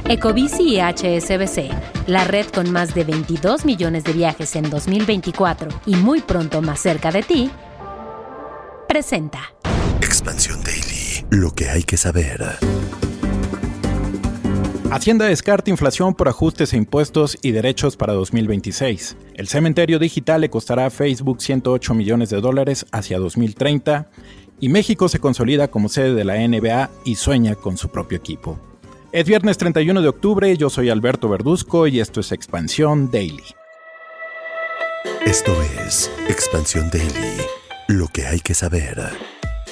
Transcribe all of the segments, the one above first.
Ecobici y HSBC, la red con más de 22 millones de viajes en 2024 y muy pronto más cerca de ti, presenta Expansión Daily, lo que hay que saber. Hacienda descarta inflación por ajustes e impuestos y derechos para 2026. El cementerio digital le costará a Facebook $108 millones hacia 2030 y México se consolida como sede de la NBA y sueña con su propio equipo. Es viernes 31 de octubre, yo soy Alberto Verduzco y esto es Expansión Daily. Esto es Expansión Daily, lo que hay que saber.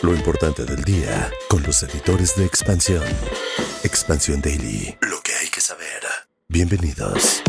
Lo importante del día con los editores de Expansión. Expansión Daily, lo que hay que saber. Bienvenidos.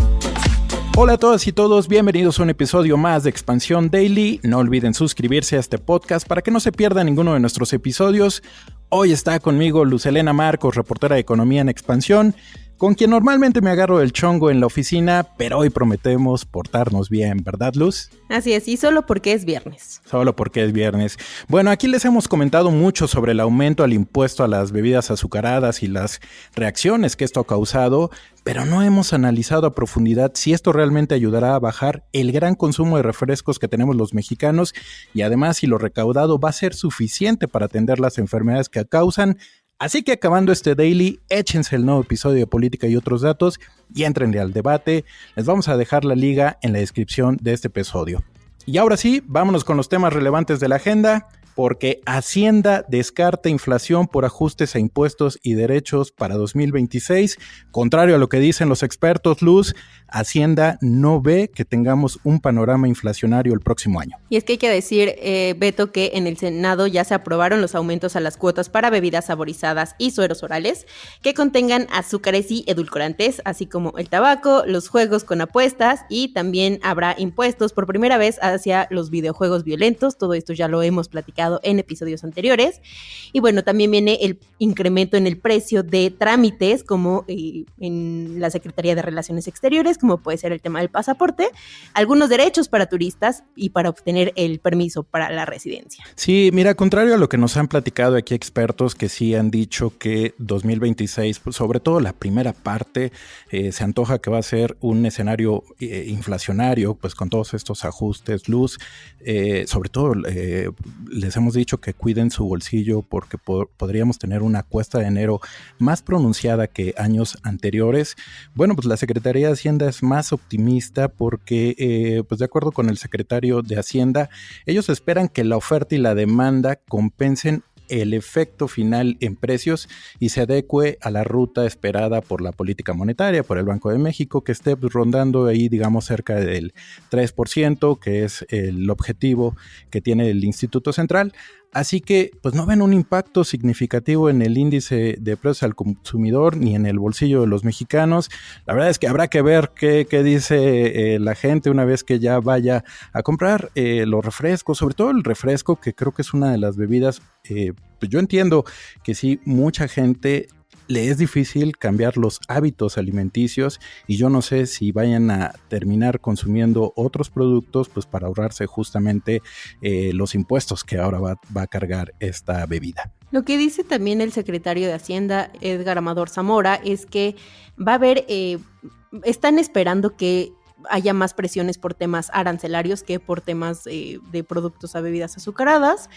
Hola a todas y todos, bienvenidos a un episodio más de Expansión Daily. No olviden suscribirse a este podcast para que no se pierda ninguno de nuestros episodios. Hoy está conmigo Luz Helena Marcos, reportera de Economía en Expansión, con quien normalmente me agarro el chongo en la oficina, pero hoy prometemos portarnos bien, ¿verdad, Luz? Así es, y solo porque es viernes. Solo porque es viernes. Bueno, aquí les hemos comentado mucho sobre el aumento al impuesto a las bebidas azucaradas y las reacciones que esto ha causado, pero no hemos analizado a profundidad si esto realmente ayudará a bajar el gran consumo de refrescos que tenemos los mexicanos y además si lo recaudado va a ser suficiente para atender las enfermedades que causan. Así que acabando este daily, échense el nuevo episodio de Política y otros datos y éntrenle al debate. Les vamos a dejar la liga en la descripción de este episodio. Y ahora sí, vámonos con los temas relevantes de la agenda, porque Hacienda descarta inflación por ajustes a impuestos y derechos para 2026. Contrario a lo que dicen los expertos, Luz, Hacienda no ve que tengamos un panorama inflacionario el próximo año. Y es que hay que decir, Beto, que en el Senado ya se aprobaron los aumentos a las cuotas para bebidas saborizadas y sueros orales que contengan azúcares y edulcorantes, así como el tabaco, los juegos con apuestas y también habrá impuestos por primera vez hacia los videojuegos violentos. Todo esto ya lo hemos platicado en episodios anteriores. Y bueno, también viene el incremento en el precio de trámites como en la Secretaría de Relaciones Exteriores, como puede ser el tema del pasaporte, algunos derechos para turistas y para obtener el permiso para la residencia. Sí, mira, contrario a lo que nos han platicado aquí expertos que sí han dicho que 2026, pues sobre todo la primera parte, se antoja que va a ser un escenario inflacionario, pues con todos estos ajustes, Luz, sobre todo les hemos dicho que cuiden su bolsillo porque podríamos tener una cuesta de enero más pronunciada que años anteriores. Bueno, pues la Secretaría de Hacienda es más optimista porque, pues de acuerdo con el secretario de Hacienda, ellos esperan que la oferta y la demanda compensen el efecto final en precios y se adecue a la ruta esperada por la política monetaria, por el Banco de México, que esté rondando ahí, digamos, cerca del 3%, que es el objetivo que tiene el Instituto Central. Así que pues no ven un impacto significativo en el índice de precios al consumidor ni en el bolsillo de los mexicanos. La verdad es que habrá que ver qué dice la gente una vez que ya vaya a comprar los refrescos, sobre todo el refresco, que creo que es una de las bebidas, pues yo entiendo que sí, mucha gente le es difícil cambiar los hábitos alimenticios y yo no sé si vayan a terminar consumiendo otros productos pues para ahorrarse justamente los impuestos que ahora va a cargar esta bebida. Lo que dice también el secretario de Hacienda, Edgar Amador Zamora, es que va a haber, están esperando que haya más presiones por temas arancelarios que por temas de productos a bebidas azucaradas.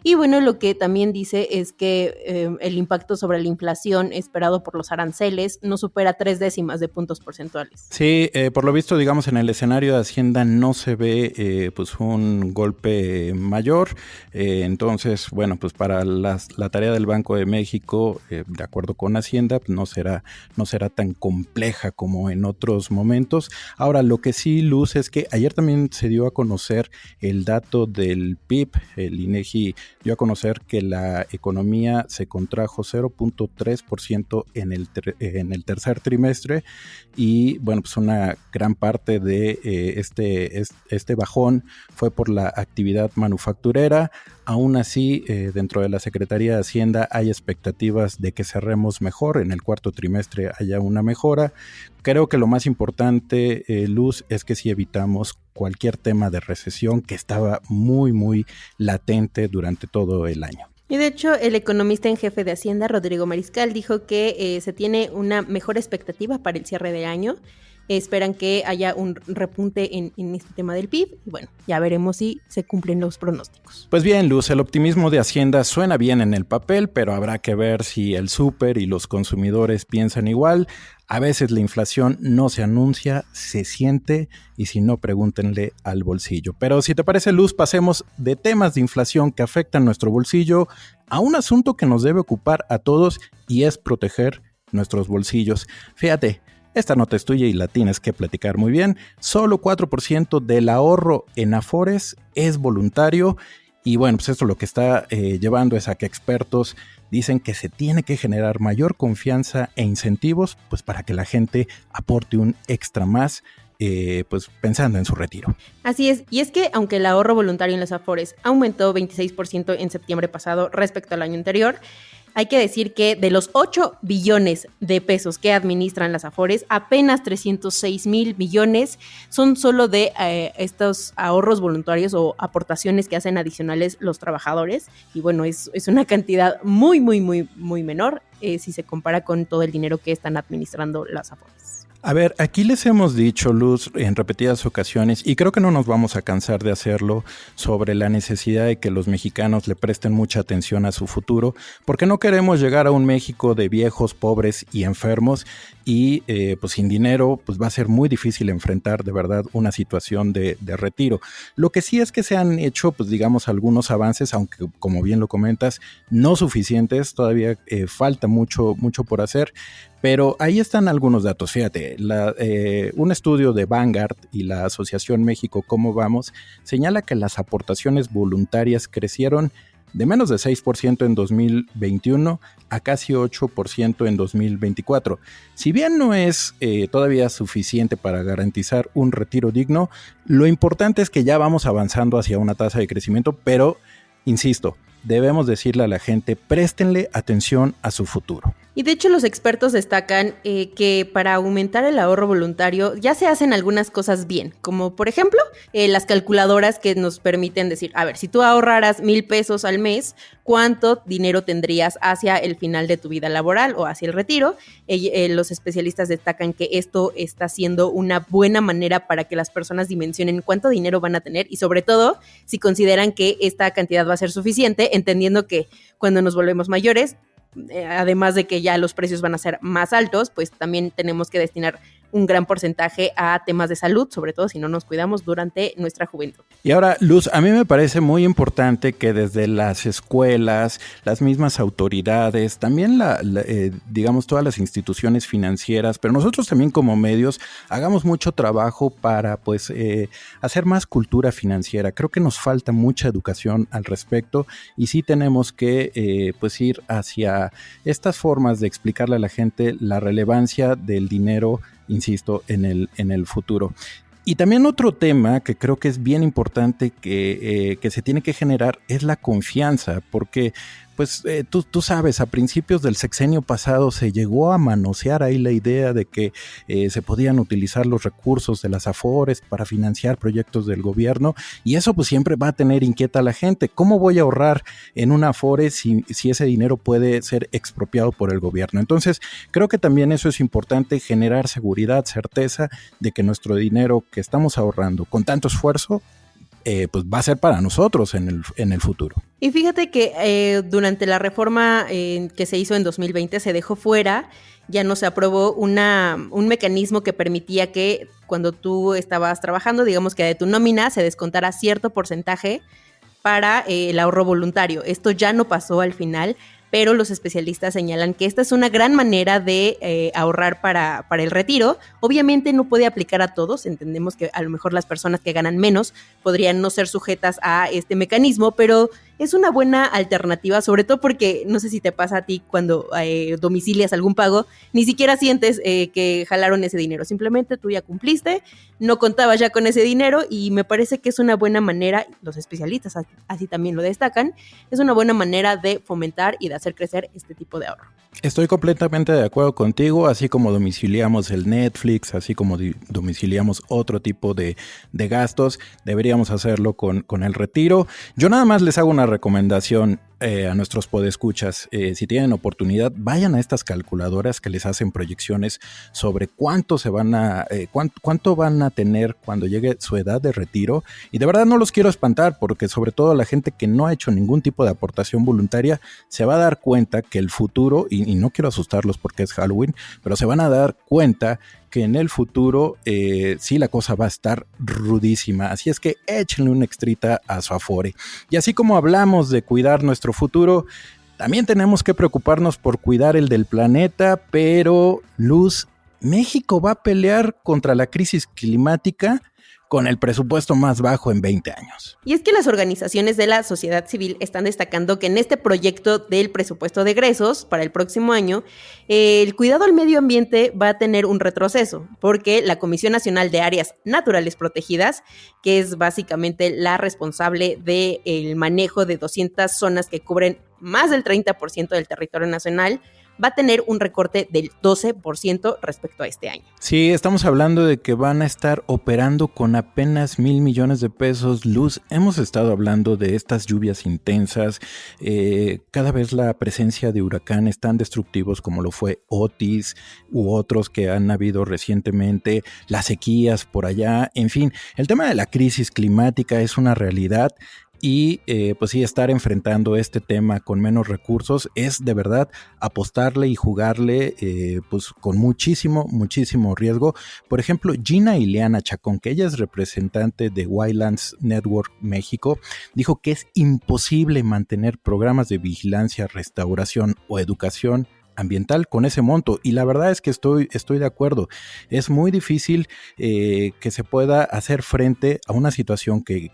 Y bueno, lo que también dice es que el impacto sobre la inflación esperado por los aranceles no supera 0.3 de puntos porcentuales. Sí, por lo visto, digamos, en el escenario de Hacienda no se ve pues un golpe mayor. Entonces, bueno, pues para la tarea del Banco de México, de acuerdo con Hacienda, no será tan compleja como en otros momentos. Ahora, lo que sí, Luz, es que ayer también se dio a conocer el dato del PIB. El INEGI dio a conocer que la economía se contrajo 0.3% en el tercer trimestre y bueno, pues una gran parte de este bajón fue por la actividad manufacturera. Aún así, dentro de la Secretaría de Hacienda hay expectativas de que cerremos mejor, en el cuarto trimestre haya una mejora. Creo que lo más importante, Luz, es que si evitamos cualquier tema de recesión que estaba muy, muy latente durante todo el año. Y de hecho, el economista en jefe de Hacienda, Rodrigo Mariscal, dijo que se tiene una mejor expectativa para el cierre de año. Esperan que haya un repunte en este tema del PIB. Y bueno, ya veremos si se cumplen los pronósticos. Pues bien, Luz, el optimismo de Hacienda suena bien en el papel, pero habrá que ver si el súper y los consumidores piensan igual. A veces la inflación no se anuncia, se siente, y si no, pregúntenle al bolsillo. Pero si te parece, Luz, pasemos de temas de inflación que afectan nuestro bolsillo a un asunto que nos debe ocupar a todos, y es proteger nuestros bolsillos. Fíjate, esta nota es tuya y la tienes que platicar muy bien. Solo 4% del ahorro en Afores es voluntario. Y bueno, pues esto lo que está llevando es a que expertos dicen que se tiene que generar mayor confianza e incentivos pues para que la gente aporte un extra más, pues pensando en su retiro. Así es, y es que aunque el ahorro voluntario en las Afores aumentó 26% en septiembre pasado respecto al año anterior, hay que decir que de los 8 billones de pesos que administran las Afores, apenas 306,000 millones son solo de estos ahorros voluntarios o aportaciones que hacen adicionales los trabajadores. Y bueno, es una cantidad muy menor si se compara con todo el dinero que están administrando las Afores. A ver, aquí les hemos dicho, Luz, en repetidas ocasiones, y creo que no nos vamos a cansar de hacerlo, sobre la necesidad de que los mexicanos le presten mucha atención a su futuro, porque no queremos llegar a un México de viejos, pobres y enfermos, y pues sin dinero pues va a ser muy difícil enfrentar de verdad una situación de retiro. Lo que sí es que se han hecho, pues digamos, algunos avances, aunque como bien lo comentas, no suficientes, todavía falta mucho por hacer. Pero ahí están algunos datos, fíjate, un estudio de Vanguard y la Asociación México ¿Cómo Vamos? Señala que las aportaciones voluntarias crecieron de menos de 6% en 2021 a casi 8% en 2024. Si bien no es todavía suficiente para garantizar un retiro digno, lo importante es que ya vamos avanzando hacia una tasa de crecimiento, pero, insisto, debemos decirle a la gente, préstenle atención a su futuro. Y de hecho los expertos destacan que para aumentar el ahorro voluntario ya se hacen algunas cosas bien, como por ejemplo las calculadoras que nos permiten decir, a ver, si tú ahorraras 1,000 pesos al mes, ¿cuánto dinero tendrías hacia el final de tu vida laboral o hacia el retiro? Los especialistas destacan que esto está siendo una buena manera para que las personas dimensionen cuánto dinero van a tener y sobre todo si consideran que esta cantidad va a ser suficiente, entendiendo que cuando nos volvemos mayores, además de que ya los precios van a ser más altos, pues también tenemos que destinar un gran porcentaje a temas de salud, sobre todo si no nos cuidamos durante nuestra juventud. Y ahora, Luz, a mí me parece muy importante que desde las escuelas, las mismas autoridades, también digamos todas las instituciones financieras, pero nosotros también como medios, hagamos mucho trabajo para pues hacer más cultura financiera. Creo que nos falta mucha educación al respecto y sí tenemos que pues ir hacia estas formas de explicarle a la gente la relevancia del dinero, insisto, en el futuro. Y también otro tema que creo que es bien importante que se tiene que generar es la confianza, porque pues tú sabes, a principios del sexenio pasado se llegó a manosear ahí la idea de que se podían utilizar los recursos de las Afores para financiar proyectos del gobierno y eso pues siempre va a tener inquieta a la gente. ¿Cómo voy a ahorrar en una Afore si ese dinero puede ser expropiado por el gobierno? Entonces creo que también eso es importante, generar seguridad, certeza de que nuestro dinero que estamos ahorrando con tanto esfuerzo pues va a ser para nosotros en el futuro. Y fíjate que durante la reforma que se hizo en 2020 se dejó fuera, ya no se aprobó un mecanismo que permitía que cuando tú estabas trabajando, digamos que de tu nómina se descontara cierto porcentaje para el ahorro voluntario. Esto ya no pasó al final, pero los especialistas señalan que esta es una gran manera de ahorrar para el retiro. Obviamente no puede aplicar a todos, entendemos que a lo mejor las personas que ganan menos podrían no ser sujetas a este mecanismo, pero es una buena alternativa, sobre todo porque no sé si te pasa a ti cuando domicilias algún pago, ni siquiera sientes que jalaron ese dinero, simplemente tú ya cumpliste, no contabas ya con ese dinero y me parece que es una buena manera, los especialistas así también lo destacan, es una buena manera de fomentar y de hacer crecer este tipo de ahorro. Estoy completamente de acuerdo contigo, así como domiciliamos el Netflix, así como domiciliamos otro tipo de gastos, deberíamos hacerlo con el retiro. Yo nada más les hago una recomendación. a nuestros podescuchas, si tienen oportunidad, vayan a estas calculadoras que les hacen proyecciones sobre cuánto van a tener cuando llegue su edad de retiro. Y de verdad no los quiero espantar, porque sobre todo la gente que no ha hecho ningún tipo de aportación voluntaria se va a dar cuenta que el futuro, y no quiero asustarlos porque es Halloween, pero se van a dar cuenta que en el futuro sí la cosa va a estar rudísima, así es que échenle una extrita a su Afore. Y así como hablamos de cuidar nuestro futuro, también tenemos que preocuparnos por cuidar el del planeta, pero Luz, México va a pelear contra la crisis climática con el presupuesto más bajo en 20 años. Y es que las organizaciones de la sociedad civil están destacando que en este proyecto del presupuesto de egresos para el próximo año, el cuidado al medio ambiente va a tener un retroceso, porque la Comisión Nacional de Áreas Naturales Protegidas, que es básicamente la responsable del manejo de 200 zonas que cubren más del 30% del territorio nacional, va a tener un recorte del 12% respecto a este año. Sí, estamos hablando de que van a estar operando con apenas 1,000 millones de pesos. Luz, hemos estado hablando de estas lluvias intensas, cada vez la presencia de huracanes tan destructivos como lo fue Otis u otros que han habido recientemente, las sequías por allá, en fin, el tema de la crisis climática es una realidad. Y pues sí, estar enfrentando este tema con menos recursos es de verdad apostarle y jugarle pues con muchísimo riesgo. Por ejemplo, Gina Ileana Chacón, que ella es representante de Wildlands Network México, dijo que es imposible mantener programas de vigilancia, restauración o educación ambiental con ese monto, y la verdad es que estoy de acuerdo. Es muy difícil que se pueda hacer frente a una situación que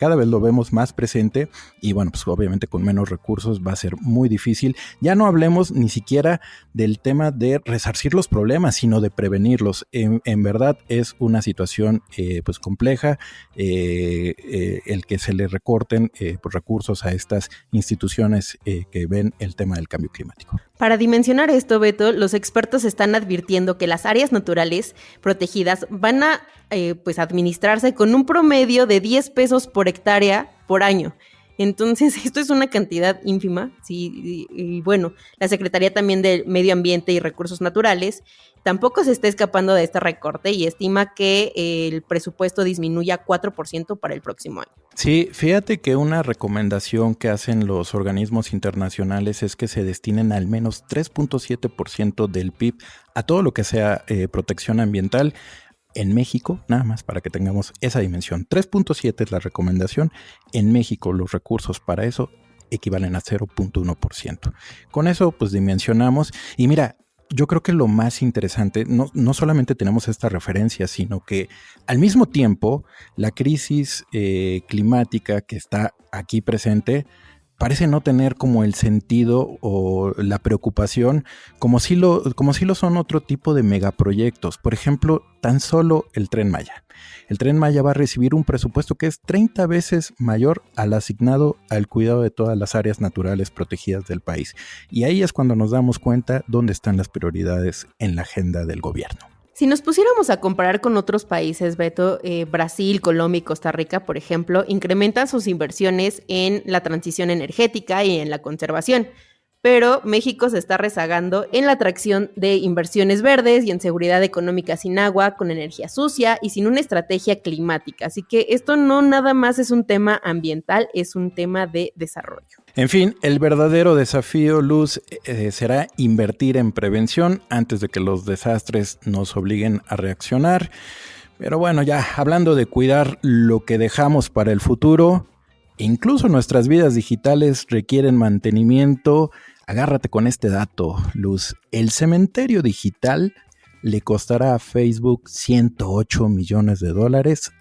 cada vez lo vemos más presente, y bueno, pues obviamente con menos recursos va a ser muy difícil. Ya no hablemos ni siquiera del tema de resarcir los problemas, sino de prevenirlos. En verdad es una situación pues compleja, el que se le recorten pues recursos a estas instituciones que ven el tema del cambio climático. Para dimensionar esto, Beto, los expertos están advirtiendo que las áreas naturales protegidas van a pues administrarse con un promedio de 10 pesos por hectárea por año. Entonces, esto es una cantidad ínfima, sí, y bueno, la Secretaría también del Medio Ambiente y Recursos Naturales tampoco se está escapando de este recorte y estima que el presupuesto disminuya 4% para el próximo año. Sí, fíjate que una recomendación que hacen los organismos internacionales es que se destinen al menos 3.7% del PIB a todo lo que sea protección ambiental. En México, nada más para que tengamos esa dimensión, 3.7 es la recomendación. En México los recursos para eso equivalen a 0.1%. Con eso pues dimensionamos y mira, yo creo que lo más interesante, no solamente tenemos esta referencia, sino que al mismo tiempo la crisis climática que está aquí presente parece no tener como el sentido o la preocupación como si lo son otro tipo de megaproyectos. Por ejemplo, tan solo el Tren Maya. El Tren Maya va a recibir un presupuesto que es 30 veces mayor al asignado al cuidado de todas las áreas naturales protegidas del país. Y ahí es cuando nos damos cuenta dónde están las prioridades en la agenda del gobierno. Si nos pusiéramos a comparar con otros países, Beto, Brasil, Colombia y Costa Rica, por ejemplo, incrementan sus inversiones en la transición energética y en la conservación. Pero México se está rezagando en la atracción de inversiones verdes y en seguridad económica sin agua, con energía sucia y sin una estrategia climática. Así que esto no nada más es un tema ambiental, es un tema de desarrollo. En fin, el verdadero desafío, Luz, será invertir en prevención antes de que los desastres nos obliguen a reaccionar. Pero bueno, ya hablando de cuidar lo que dejamos para el futuro, incluso nuestras vidas digitales requieren mantenimiento. Agárrate con este dato, Luz. El cementerio digital le costará a Facebook $108 millones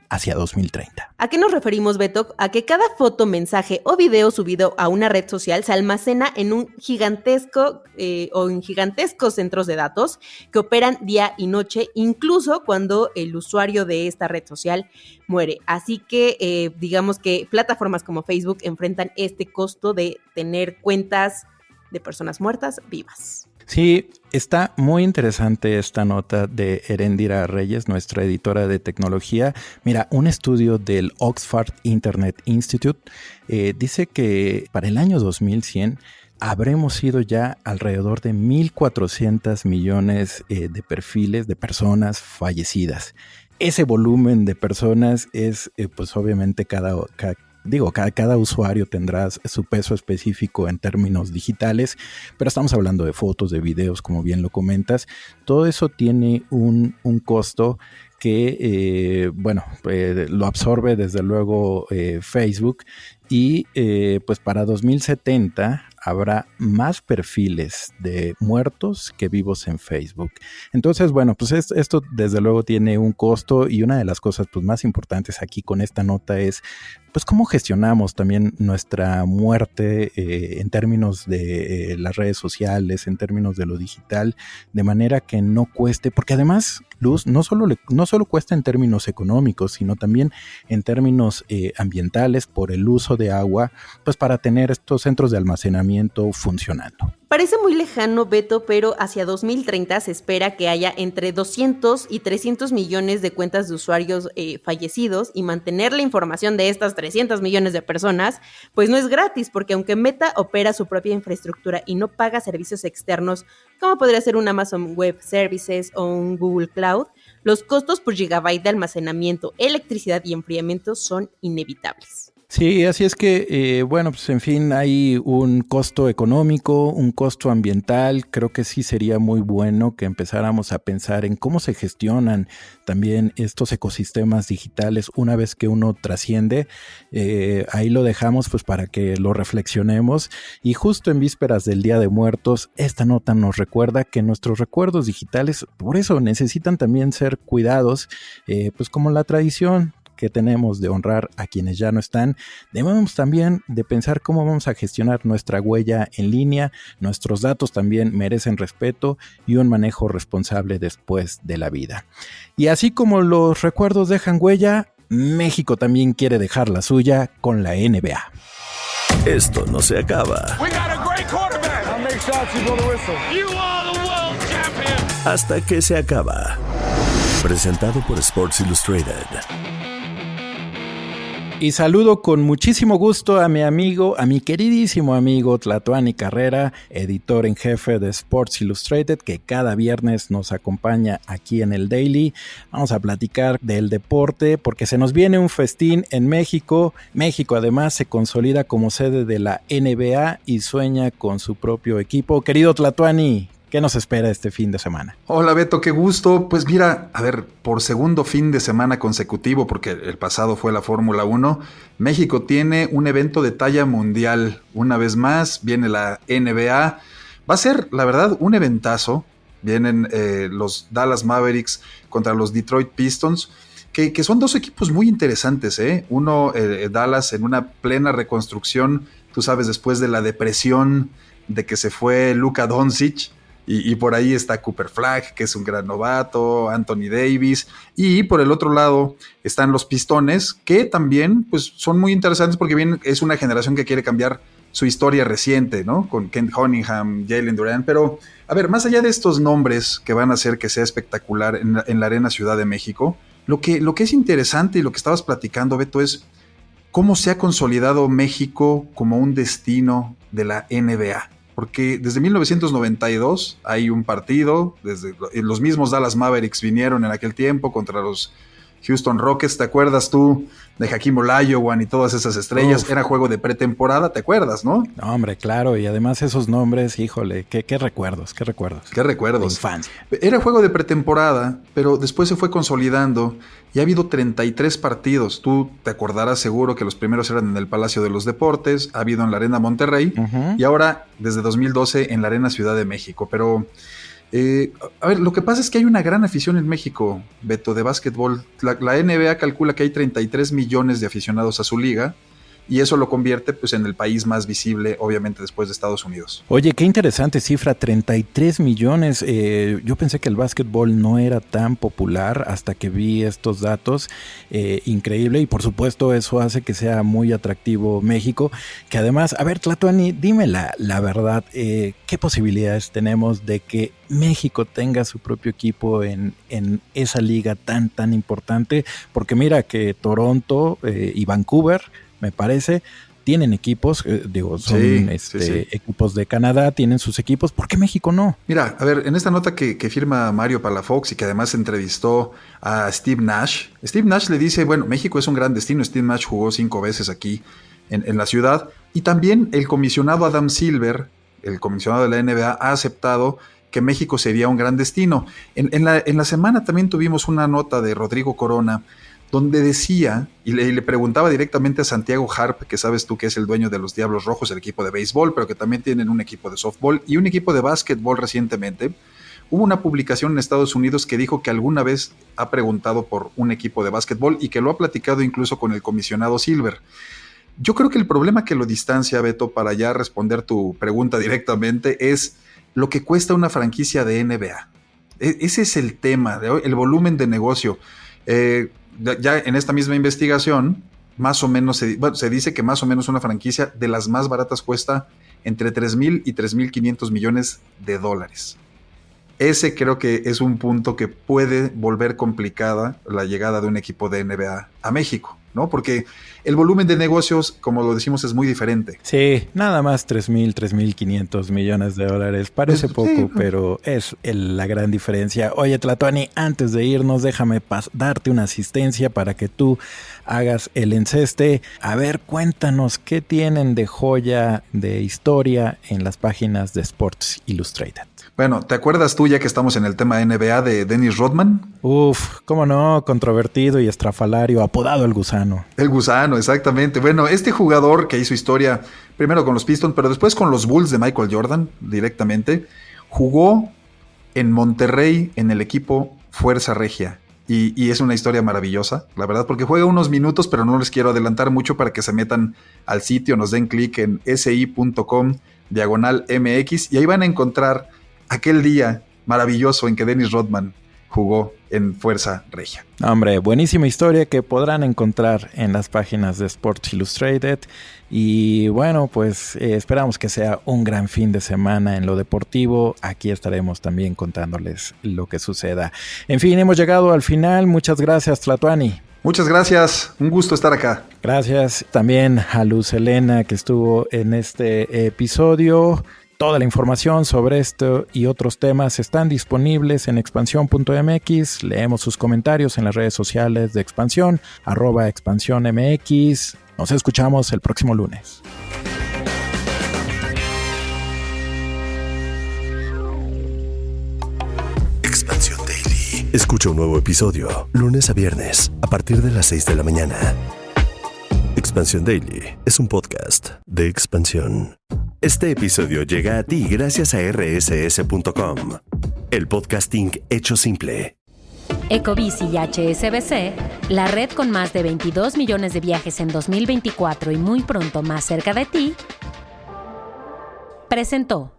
hacia 2030. ¿A qué nos referimos, Beto? A que cada foto, mensaje o video subido a una red social se almacena en un gigantescos centros de datos que operan día y noche, incluso cuando el usuario de esta red social muere. Así que digamos que plataformas como Facebook enfrentan este costo de tener cuentas de personas muertas vivas. Sí, está muy interesante esta nota de Eréndira Reyes, nuestra editora de tecnología. Mira, un estudio del Oxford Internet Institute dice que para el año 2100 habremos sido ya alrededor de 1.400 millones de perfiles de personas fallecidas. Ese volumen de personas es, pues obviamente cada usuario tendrá su peso específico en términos digitales, pero estamos hablando de fotos, de videos, como bien lo comentas. Todo eso tiene un costo que, lo absorbe desde luego Facebook y pues para 2070 habrá más perfiles de muertos que vivos en Facebook. Entonces, bueno, pues esto desde luego tiene un costo y una de las cosas pues más importantes aquí con esta nota es pues cómo gestionamos también nuestra muerte en términos de las redes sociales, en términos de lo digital, de manera que no cueste, porque además, Luz, no solo cuesta en términos económicos, sino también en términos ambientales por el uso de agua, pues para tener estos centros de almacenamiento funcionando. Parece muy lejano, Beto, pero hacia 2030 se espera que haya entre 200 y 300 millones de cuentas de usuarios fallecidos, y mantener la información de estas 300 millones de personas, pues no es gratis, porque aunque Meta opera su propia infraestructura y no paga servicios externos, como podría ser un Amazon Web Services o un Google Cloud, los costos por gigabyte de almacenamiento, electricidad y enfriamiento son inevitables. Sí, así es que, pues en fin, hay un costo económico, un costo ambiental. Creo que sí sería muy bueno que empezáramos a pensar en cómo se gestionan también estos ecosistemas digitales una vez que uno trasciende. Ahí lo dejamos pues para que lo reflexionemos. Y justo en vísperas del Día de Muertos, esta nota nos recuerda que nuestros recuerdos digitales, por eso necesitan también ser cuidados, pues como la tradición que tenemos de honrar a quienes ya no están, debemos también de pensar cómo vamos a gestionar nuestra huella en línea. Nuestros datos también merecen respeto y un manejo responsable después de la vida. Y así como los recuerdos dejan huella, México también quiere dejar la suya con la NBA. Esto no se acaba hasta que se acaba. Presentado por Sports Illustrated. Y saludo con muchísimo gusto a mi queridísimo amigo Tlatuani Carrera, editor en jefe de Sports Illustrated, que cada viernes nos acompaña aquí en el Daily. Vamos a platicar del deporte porque se nos viene un festín en México. México además se consolida como sede de la NBA y sueña con su propio equipo. Querido Tlatuani, ¿qué nos espera este fin de semana? Hola Beto, qué gusto. Pues mira, a ver, por segundo fin de semana consecutivo, porque el pasado fue la Fórmula 1, México tiene un evento de talla mundial. Una vez más, viene la NBA. Va a ser, la verdad, un eventazo. Vienen los Dallas Mavericks contra los Detroit Pistons, que son dos equipos muy interesantes, ¿eh? Uno, Dallas, en una plena reconstrucción, tú sabes, después de la depresión de que se fue Luka Doncic. Y por ahí está Cooper Flagg, que es un gran novato, Anthony Davis, y por el otro lado están los Pistones, que también pues, son muy interesantes porque bien es una generación que quiere cambiar su historia reciente, ¿no? Con Kent Cunningham, Jalen Duren, pero a ver, más allá de estos nombres que van a hacer que sea espectacular en la Arena Ciudad de México, lo que es interesante y lo que estabas platicando, Beto, es cómo se ha consolidado México como un destino de la NBA. Porque desde 1992 hay un partido, desde los mismos Dallas Mavericks vinieron en aquel tiempo contra los Houston Rockets, ¿te acuerdas tú de Hakeem Olajuwon y todas esas estrellas? Era juego de pretemporada, ¿te acuerdas, no? No, hombre, claro, y además esos nombres, híjole, qué recuerdos. Qué recuerdos. De infancia. Era juego de pretemporada, pero después se fue consolidando y ha habido 33 partidos. Tú te acordarás seguro que los primeros eran en el Palacio de los Deportes, ha habido en la Arena Monterrey y ahora desde 2012 en la Arena Ciudad de México, pero... a ver, lo que pasa es que hay una gran afición en México, Beto, de básquetbol. La NBA calcula que hay 33 millones de aficionados a su liga y eso lo convierte pues en el país más visible, obviamente después de Estados Unidos. Oye, qué interesante cifra, 33 millones. Yo pensé que el básquetbol no era tan popular hasta que vi estos datos. Increíble, y por supuesto eso hace que sea muy atractivo México, que además, a ver, Tlatuani, dime la verdad, ¿qué posibilidades tenemos de que México tenga su propio equipo en esa liga tan importante? Porque mira que Toronto y Vancouver, me parece, tienen equipos, son equipos de Canadá, tienen sus equipos. ¿Por qué México no? Mira, a ver, en esta nota que firma Mario Palafox y que además entrevistó a Steve Nash le dice, bueno, México es un gran destino. Steve Nash jugó 5 veces aquí en la ciudad, y también el comisionado Adam Silver, el comisionado de la NBA, ha aceptado que México sería un gran destino. En la semana también tuvimos una nota de Rodrigo Corona, donde decía, y le preguntaba directamente a Santiago Harp, que sabes tú que es el dueño de los Diablos Rojos, el equipo de béisbol, pero que también tienen un equipo de softball y un equipo de básquetbol recientemente. Hubo una publicación en Estados Unidos que dijo que alguna vez ha preguntado por un equipo de básquetbol y que lo ha platicado incluso con el comisionado Silver. Yo creo que el problema que lo distancia, Beto, para ya responder tu pregunta directamente, es lo que cuesta una franquicia de NBA. Ese es el tema, el volumen de negocio. Ya en esta misma investigación, más o menos se dice que más o menos una franquicia de las más baratas cuesta entre 3,000 y 3,500 millones de dólares. Ese creo que es un punto que puede volver complicada la llegada de un equipo de NBA a México, ¿no? Porque el volumen de negocios, como lo decimos, es muy diferente. Sí, nada más 3,500 millones de dólares. Parece poco, sí, pero es la gran diferencia. Oye, Tlatuani, antes de irnos, déjame darte una asistencia para que tú hagas el enceste. A ver, cuéntanos, ¿qué tienen de joya de historia en las páginas de Sports Illustrated? Bueno, ¿te acuerdas tú, ya que estamos en el tema NBA, de Dennis Rodman? Uf, cómo no, controvertido y estrafalario, apodado el Gusano. El Gusano, exactamente. Bueno, este jugador que hizo historia primero con los Pistons, pero después con los Bulls de Michael Jordan directamente, jugó en Monterrey en el equipo Fuerza Regia. Y es una historia maravillosa, la verdad, porque juega unos minutos, pero no les quiero adelantar mucho para que se metan al sitio, nos den clic en si.com/MX y ahí van a encontrar aquel día maravilloso en que Dennis Rodman jugó en Fuerza Regia. Hombre, buenísima historia que podrán encontrar en las páginas de Sports Illustrated. Y bueno, pues esperamos que sea un gran fin de semana en lo deportivo. Aquí estaremos también contándoles lo que suceda. En fin, hemos llegado al final. Muchas gracias, Tlatuani. Muchas gracias, un gusto estar acá. Gracias también a Luz Helena, que estuvo en este episodio. Toda la información sobre esto y otros temas están disponibles en expansión.mx. Leemos sus comentarios en las redes sociales de Expansión, @expansiónmx. Nos escuchamos el próximo lunes. Expansión Daily. Escucha un nuevo episodio lunes a viernes a partir de las 6 de la mañana. Expansión Daily es un podcast de Expansión. Este episodio llega a ti gracias a rss.com, el podcasting hecho simple. Ecobici y HSBC, la red con más de 22 millones de viajes en 2024 y muy pronto más cerca de ti, presentó.